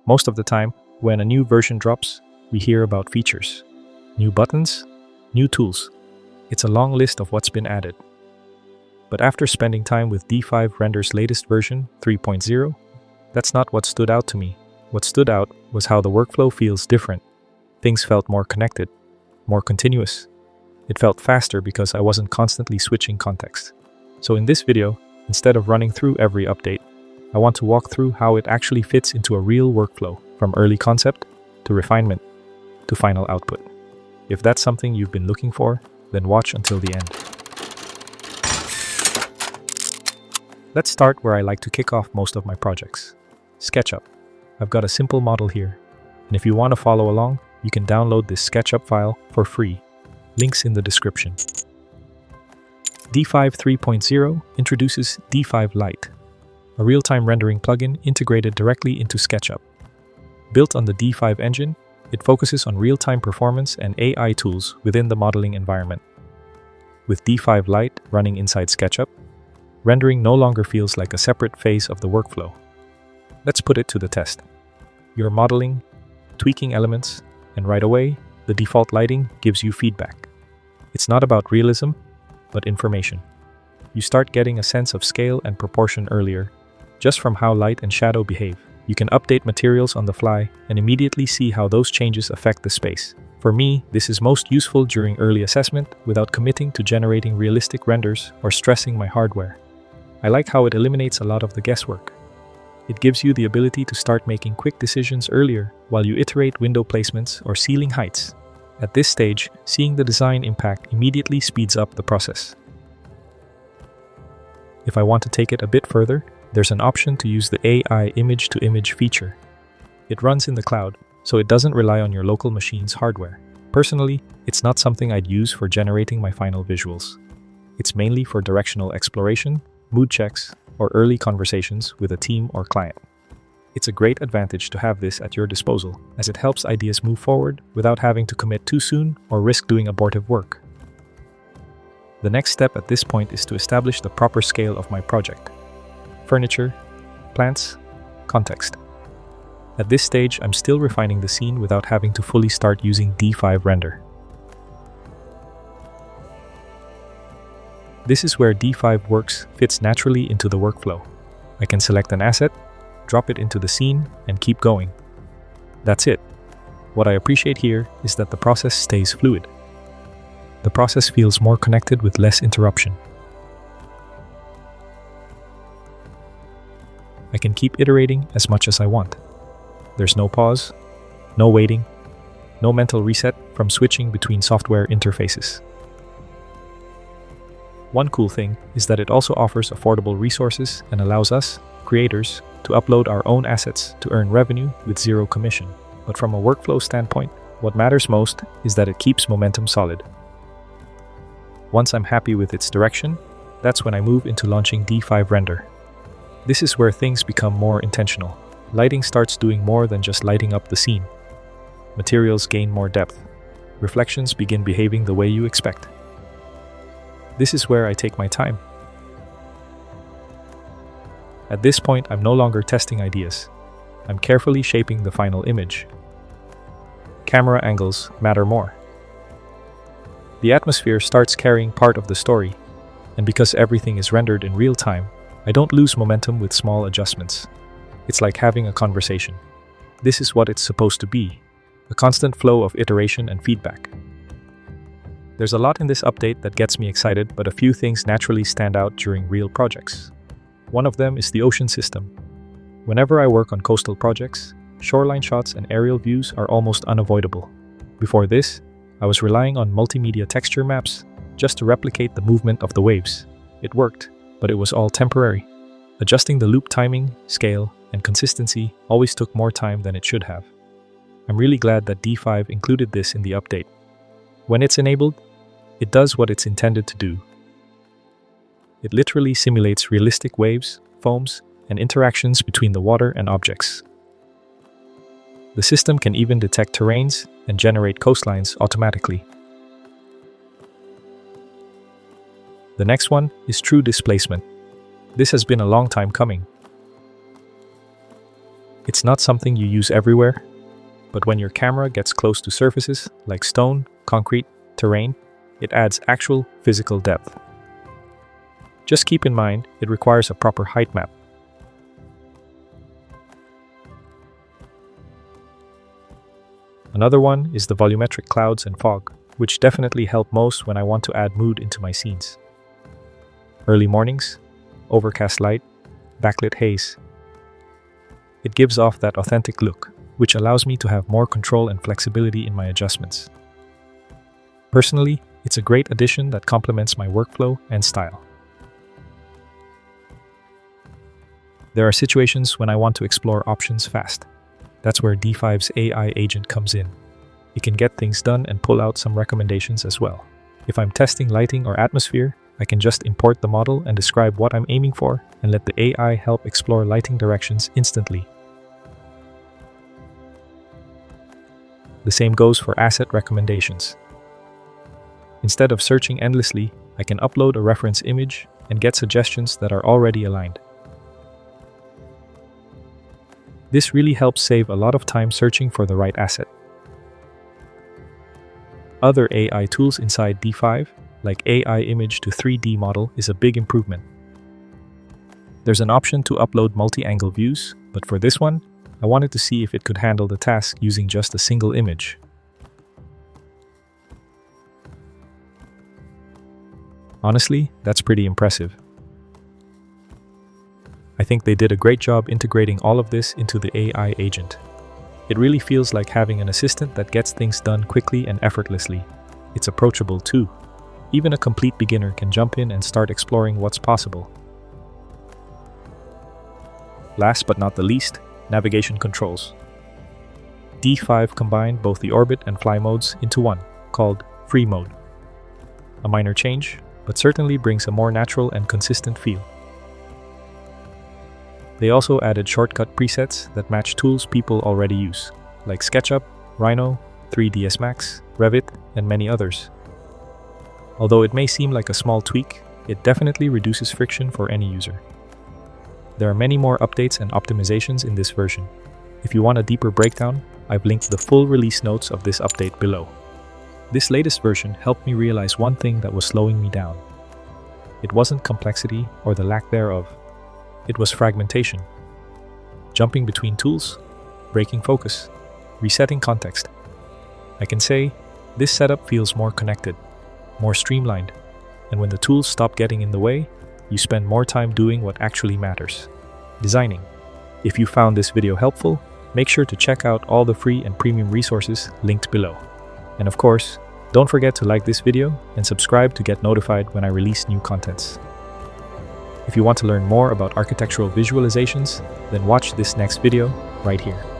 Most of the time, when a new version drops, we hear about features, new buttons, new tools. It's a long list of what's been added. But after spending time with D5 Render's latest version, 3.0, that's not what stood out to me. What stood out was how the workflow feels different. Things felt more connected, more continuous. It felt faster because I wasn't constantly switching context. So in this video, instead of running through every update, I want to walk through how it actually fits into a real workflow, from early concept to refinement to final output. If that's something you've been looking for, then watch until the end. Let's start where I like to kick off most of my projects. SketchUp. I've got a simple model here, and if you want to follow along, you can download this SketchUp file for free. Links in the description. D5 3.0 introduces D5 Lite, a real-time rendering plugin integrated directly into SketchUp. Built on the D5 engine, it focuses on real-time performance and AI tools within the modeling environment. With D5 Lite running inside SketchUp, rendering no longer feels like a separate phase of the workflow. Let's put it to the test. You're modeling, tweaking elements, and right away, the default lighting gives you feedback. It's not about realism, but information. You start getting a sense of scale and proportion earlier, just from how light and shadow behave. You can update materials on the fly and immediately see how those changes affect the space. For me, this is most useful during early assessment without committing to generating realistic renders or stressing my hardware. I like how it eliminates a lot of the guesswork. It gives you the ability to start making quick decisions earlier while you iterate window placements or ceiling heights. At this stage, seeing the design impact immediately speeds up the process. If I want to take it a bit further, there's an option to use the AI image-to-image feature. It runs in the cloud, so it doesn't rely on your local machine's hardware. Personally, it's not something I'd use for generating my final visuals. It's mainly for directional exploration, mood checks, or early conversations with a team or client. It's a great advantage to have this at your disposal, as it helps ideas move forward without having to commit too soon or risk doing abortive work. The next step at this point is to establish the proper scale of my project. Furniture, plants, context. At this stage, I'm still refining the scene without having to fully start using D5 Render. This is where D5 Works fits naturally into the workflow. I can select an asset, drop it into the scene, and keep going. That's it. What I appreciate here is that the process stays fluid. The process feels more connected with less interruption. I can keep iterating as much as I want. There's no pause, no waiting, no mental reset from switching between software interfaces. One cool thing is that it also offers affordable resources and allows us, creators, to upload our own assets to earn revenue with zero commission. But from a workflow standpoint, what matters most is that it keeps momentum solid. Once I'm happy with its direction, that's when I move into launching D5 Render. This is where things become more intentional. Lighting starts doing more than just lighting up the scene. Materials gain more depth. Reflections begin behaving the way you expect. This is where I take my time. At this point, I'm no longer testing ideas. I'm carefully shaping the final image. Camera angles matter more. The atmosphere starts carrying part of the story, and because everything is rendered in real time, I don't lose momentum with small adjustments. It's like having a conversation. This is what it's supposed to be, a constant flow of iteration and feedback. There's a lot in this update that gets me excited, but a few things naturally stand out during real projects. One of them is the ocean system. Whenever I work on coastal projects, shoreline shots and aerial views are almost unavoidable. Before this, I was relying on multimedia texture maps just to replicate the movement of the waves. It worked, but it was all temporary. Adjusting the loop timing, scale, and consistency always took more time than it should have. I'm really glad that D5 included this in the update. When it's enabled, it does what it's intended to do. It literally simulates realistic waves, foams, and interactions between the water and objects. The system can even detect terrains and generate coastlines automatically. The next one is true displacement. This has been a long time coming. It's not something you use everywhere, but when your camera gets close to surfaces like stone, concrete, terrain, it adds actual physical depth. Just keep in mind, it requires a proper height map. Another one is the volumetric clouds and fog, which definitely help most when I want to add mood into my scenes. Early mornings, overcast light, backlit haze. It gives off that authentic look, which allows me to have more control and flexibility in my adjustments. Personally, it's a great addition that complements my workflow and style. There are situations when I want to explore options fast. That's where D5's AI agent comes in. It can get things done and pull out some recommendations as well. If I'm testing lighting or atmosphere, I can just import the model and describe what I'm aiming for and let the AI help explore lighting directions instantly. The same goes for asset recommendations. Instead of searching endlessly, I can upload a reference image and get suggestions that are already aligned. This really helps save a lot of time searching for the right asset. Other AI tools inside D5, like AI image to 3D model, is a big improvement. There's an option to upload multi-angle views, but for this one, I wanted to see if it could handle the task using just a single image. Honestly, that's pretty impressive. I think they did a great job integrating all of this into the AI agent. It really feels like having an assistant that gets things done quickly and effortlessly. It's approachable too. Even a complete beginner can jump in and start exploring what's possible. Last but not the least, navigation controls. D5 combined both the orbit and fly modes into one, called free mode. A minor change, but certainly brings a more natural and consistent feel. They also added shortcut presets that match tools people already use, like SketchUp, Rhino, 3ds Max, Revit, and many others. Although it may seem like a small tweak, it definitely reduces friction for any user. There are many more updates and optimizations in this version. If you want a deeper breakdown, I've linked the full release notes of this update below. This latest version helped me realize one thing that was slowing me down. It wasn't complexity or the lack thereof. It was fragmentation. Jumping between tools, breaking focus, resetting context. I can say, this setup feels more connected, more streamlined, and when the tools stop getting in the way, you spend more time doing what actually matters: designing. If you found this video helpful, make sure to check out all the free and premium resources linked below. And of course, don't forget to like this video and subscribe to get notified when I release new contents. If you want to learn more about architectural visualizations, then watch this next video right here.